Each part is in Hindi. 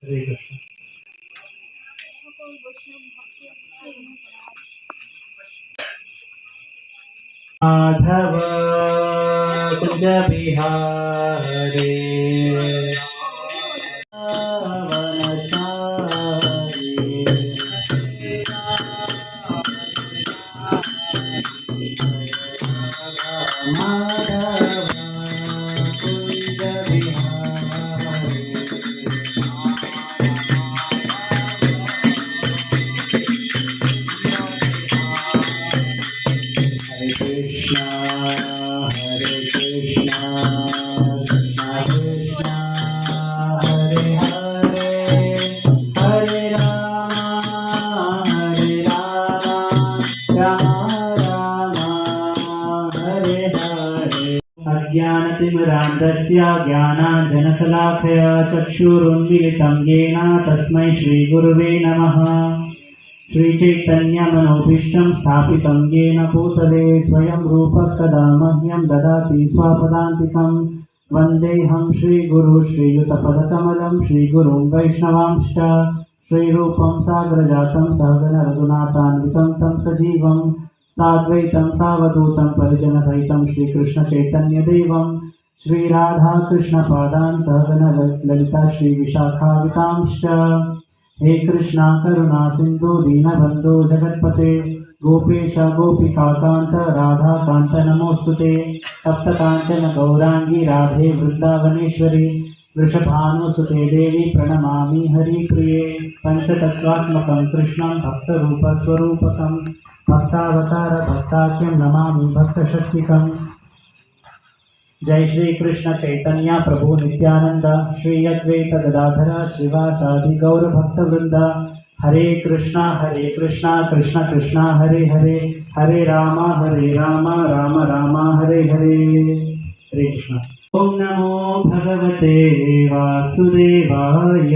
हरे कृष्ण। माधव कुंज बिहारी अज्ञानतिमिरान्धस्य ज्ञानाञ्जनशलाखया चक्षुरुन्मीलितं येन तस्मै श्रीगुरुवे नमः। श्रीचैतन्यमनोभीष्टं स्थापितं येन भूतले स्वयं रूपः कदा मह्यं ददाति स्वापदान्तिकं। वन्देऽहं श्रीगुरु श्रीयुतपदकमलं श्रीगुरुं वैष्णवांश्च श्रीरूपं साग्रजातं सहगण रघुनाथान्वितं तं सजीवं साद्वैतं सावधूतं परिजनसहितं श्रीकृष्णचैतन्यदेवं श्रीराधाकृष्णपादान् सहगण ललिता श्रीविशाखावितांश्च। हे कृष्णा करुणा सिंधु दीनबंधु जगत्पते गोपेश गोपिकाकांत राधाकांत नमोस्तुते। सप्तकांचन गौरांगी राधे वृंदावनेश्वरी वृषभानुसुते देवी प्रणमामि हरिप्रिये। पंचतत्त्वात्मकं कृष्णं भक्तरूपस्वरूपकं भक्तावतार भक्ताख्यं नमामि भक्तशक्तिकम्। जय श्री कृष्ण चैतन्य प्रभु नित्यानंद श्री अद्वैत गदाधर श्रीवासादि गौर भक्त वृंद। हरे कृष्णा कृष्ण कृष्णा हरे हरे हरे राम राम राम हरे हरे। हरे कृष्ण। ओम नमो भगवते वासुदेवाय।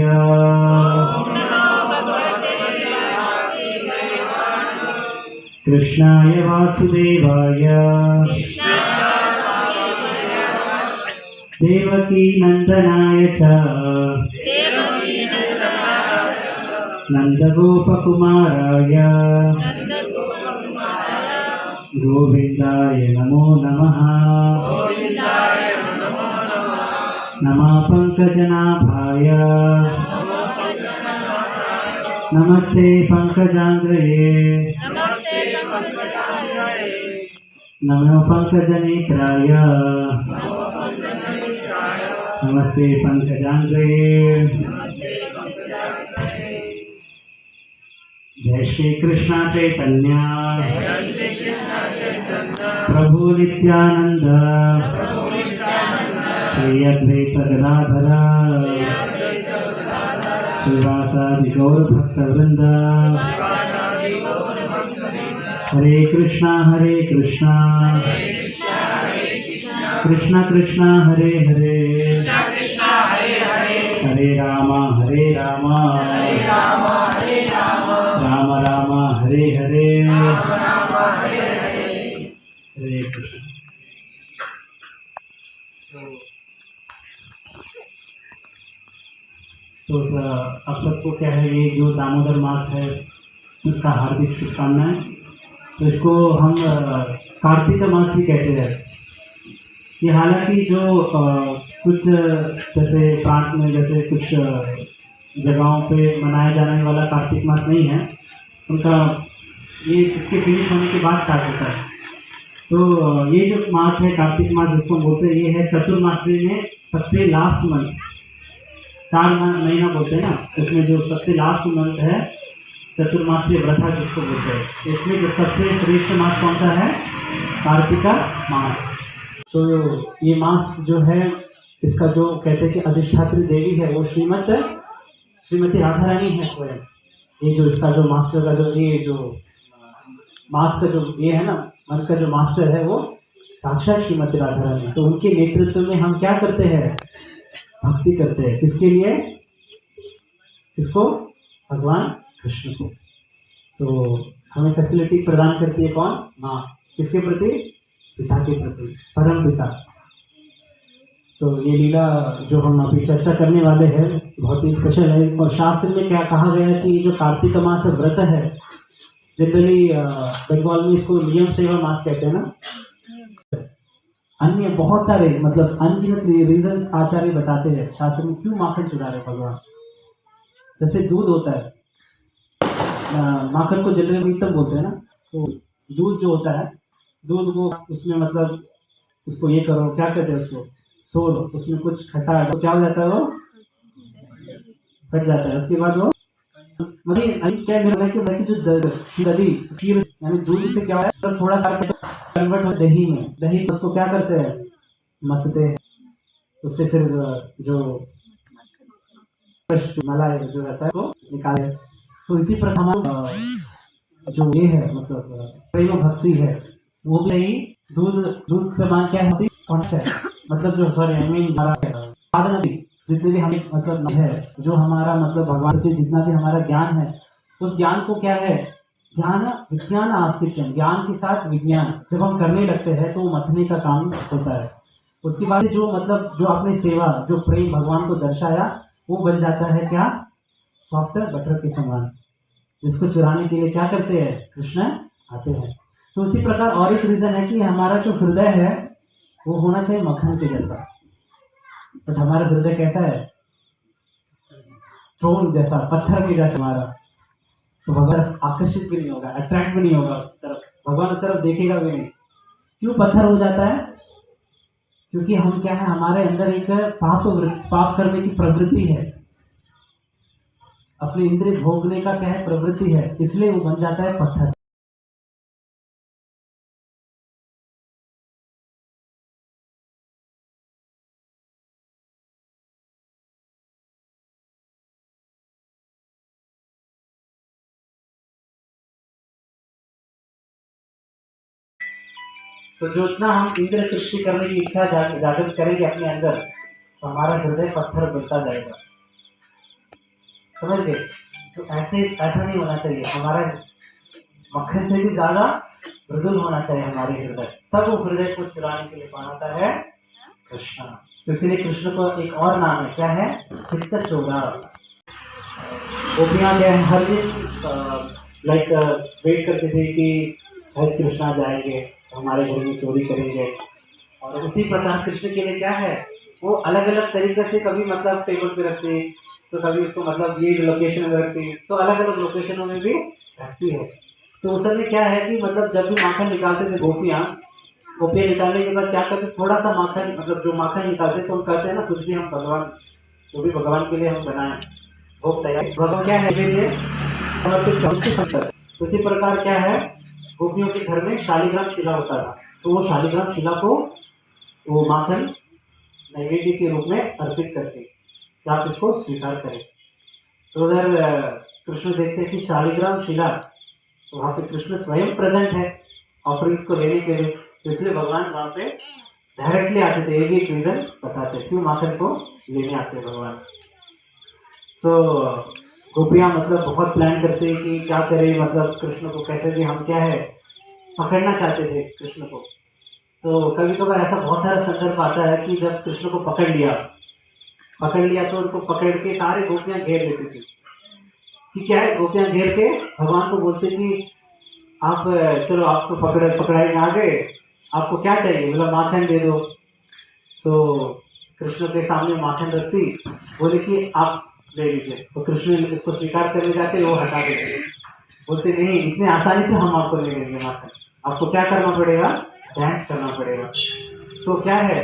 कृष्णाय वासुदेवाय देवकी नंदनाय च नंदगोपकुमाराय गोविंदाय नमो नमः। नमः पंकजनाभाय नमस्ते पंकजांग्रये नमो पंकजनेत्राय नमस्ते पंकजांग्रये। जय श्री कृष्ण चैतन्य प्रभु नित्यानंद श्री अद्वैत गदाधर श्रीवासादि गौर भक्त वृंद। हरे कृष्णा कृष्ण कृष्ण हरे हरे हरे राम राम राम हरे हरे। हरे कृष्ण। तो आप सबको क्या है, ये जो दामोदर मास है उसका हार्दिक शुभकामनाएं। तो इसको हम कार्तिक मास भी कहते हैं। ये हालांकि जो कुछ जैसे प्रांत में जैसे कुछ जगहों पे मनाया जाने वाला कार्तिक मास नहीं है, उनका ये इसके फिनिश होने के बाद स्टार्ट होता है। तो ये जो मास है कार्तिक मास जिसको बोलते हैं, ये है चतुर्मासी में सबसे लास्ट मंथ। 4 महीना बोलते हैं ना, इसमें जो सबसे लास्ट मंथ है चतुर्मासी व्रत जिसको बोलते हैं। इसमें जो सबसे श्रेष्ठ मास कौन सा है? कार्तिका मास। तो ये मास जो है, इसका जो कहते हैं कि अधिष्ठात्री देवी है वो श्रीमती राधा रानी है स्वयं। ये जो इसका जो मास्टर का जो ये जो मास का जो ये है ना, मंत्र का जो मास्टर है वो साक्षात श्रीमती राधा रानी। तो उनके नेतृत्व में हम क्या करते हैं? भक्ति करते हैं। किसके लिए? किसको? भगवान कृष्ण को। तो हमें फैसिलिटी प्रदान करती है कौन? माँ। किसके प्रति? पिता के प्रति, परम पिता। तो तो ये लीला जो हम अभी चर्चा करने वाले हैं बहुत ही स्पेशल है। और शास्त्र में क्या कहा गया है कि जो कार्तिक मास व्रत है, जनरली बंगाल में इसको नियम सेवा मास कहते हैं ना। अन्य बहुत सारे मतलब अनगिनत रीजन आचार्य बताते हैं शास्त्र में क्यों माखन चुरा रहे भगवान। जैसे दूध होता है, माखन को जनरली मीठम बोलते हैं ना। तो दूध जो होता है, दूध को उसमें मतलब उसको ये करो, क्या कहते हैं उसको, सोल, उसमें कुछ खट्टा तो क्या हो जाता है, वो फट जाता है। उसके बाद वो क्या मेरा कि जो दही खीर यानी दूध से क्या है तो थोड़ा सा कन्वर्ट हो दही में, दही उसको क्या करते हैं, मथते हैं, उससे फिर जो मलाई जो रहता है वो निकाले। तो इसी प्रकार हमारा जो ये है मतलब प्रेम भक्ति है वो भी नहीं, दूध से मान क्या होती है मतलब जो सॉरी आई मीन साधन जितने भी हमें मतलब है, जो हमारा मतलब भगवान के जितना भी हमारा ज्ञान है, उस ज्ञान को क्या है, ज्ञान विज्ञान आस्तिक, ज्ञान के साथ विज्ञान जब हम करने लगते हैं तो वो मथने का काम होता है। उसके बाद जो मतलब जो आपने सेवा जो प्रेम भगवान को दर्शाया वो बन जाता है क्या, सॉफ्टवेयर बटर के समान, जिसको चुराने के लिए क्या करते हैं, कृष्ण आते हैं। तो उसी प्रकार और एक रीजन है कि हमारा जो हृदय है वो होना चाहिए मक्खन के जैसा, बट हमारा हृदय कैसा है, स्टोन जैसा, पत्थर के जैसा हमारा। तो भगवान आकर्षित भी नहीं होगा, अट्रैक्ट भी नहीं होगा उस तरफ, भगवान उस तरफ देखेगा भी नहीं। क्यों पत्थर हो जाता है, क्योंकि हम क्या है, हमारे अंदर एक पाप करने की प्रवृत्ति है, अपने इंद्रिय भोगने का क्या है प्रवृत्ति है, इसलिए वो बन जाता है पत्थर। तो जो इतना हम इंद्र तृप्ति करने की इच्छा जागृत करेंगे अपने अंदर, तो हमारा हृदय पत्थर बनता जाएगा, समझ गए। तो ऐसा नहीं होना चाहिए, हमारा मक्खन से भी ज्यादा मृदुल होना चाहिए हमारे हृदय, तब वो हृदय को चुराने के लिए बनाता है कृष्ण। तो इसलिए कृष्ण को एक और नाम है, क्या है, चित्त चोरा। गोपियां क्या है, हर दिन लाइक वेट करते थे कि हरे कृष्णा जाएंगे हमारे घर में चोरी करेंगे। और उसी प्रकार कृष्ण के लिए क्या है, वो अलग अलग तरीके से कभी मतलब टेबल पे रखती, तो कभी उसको मतलब ये लोकेशन में रखती, तो अलग अलग लोकेशनों में भी रखती है। तो उस समय क्या है कि मतलब जब भी माखन निकालते थे गोपियाँ निकालने के बाद क्या करते, थोड़ा सा माखन मतलब जो माखन निकालते तो हम कहते हैं ना कुछ भी हम भगवान, जो भी भगवान के लिए हम बनाए भोग तैयार, भगवान क्या है के लिए समर्पित। उसी प्रकार क्या है, गोपियों के घर में शालिग्राम शिला होता था, तो वो शालिग्राम शिला को वो माखन नैवेद्य के रूप में अर्पित करते कि आप इसको स्वीकार करें। तो उधर कृष्ण देखते हैं कि शालिग्राम शिला, तो वहाँ पे कृष्ण स्वयं प्रेजेंट है ऑफरिंग्स को लेने के लिए, तो इसलिए भगवान वहाँ पे डायरेक्टली आते थे। ये भी एक रीजन बताते क्यों माखन को लेने आते हैं भगवान। तो गोपियाँ मतलब बहुत प्लान करते हैं कि क्या करें, मतलब कृष्ण को कैसे भी हम क्या है पकड़ना चाहते थे कृष्ण को। तो कभी कभार ऐसा बहुत सारा संदर्भ आता है कि जब कृष्ण को पकड़ लिया तो उनको पकड़ के सारे गोपियाँ घेर लेती थी कि क्या है, गोपियाँ घेर के भगवान को बोलते कि आप चलो आपको पकड़ाई आ गए, आपको क्या चाहिए, बोला माखन दे दो। तो कृष्ण के सामने माखन रखती, बोले कि आप ले लीजिए, तो कृष्ण इसको स्वीकार करने जाते, वो हटा देते, बोलते नहीं इतने आसानी से हम आपको ले लेंगे माखन, आपको क्या करना पड़ेगा, डांस करना पड़ेगा। तो क्या है,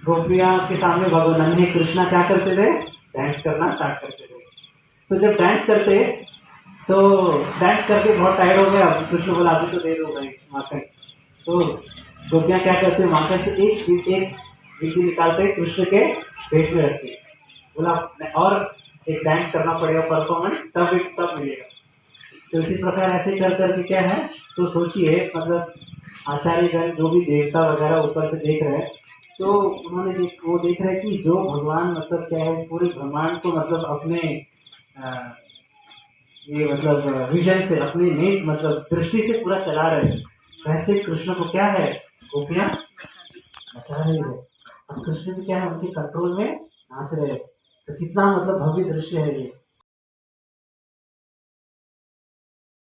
गोपियाँ के सामने भगवान नन्हे कृष्णा क्या करते थे, डांस करना स्टार्ट करते थे। तो जब डांस करते तो डांस करके बहुत टायर्ड हो गया, कृष्ण बोला अभी तो दे दो भाई माखन। तो गोपियाँ क्या करते, माखन से एक विधि निकालते कृष्ण के भेष में रखते, बोला और एक डांस करना पड़ेगा परफॉर्मेंस, तब मिलेगा। तो इसी प्रकार ऐसे कर करके क्या है, तो सोचिए मतलब आचार्यगण जो भी देवता वगैरह ऊपर से देख रहे हैं, तो उन्होंने वो देख रहे हैं कि जो भगवान मतलब क्या है पूरे ब्रह्मांड को मतलब अपने ये मतलब विजन से, अपने नेक मतलब दृष्टि से पूरा चला रहे हैं, वैसे कृष्ण को क्या है गोपियाँ नचा रही है। अब कृष्ण भी क्या है, उनके कंट्रोल में नाच रहे हैं। तो कितना मतलब भव्य दृश्य है ये।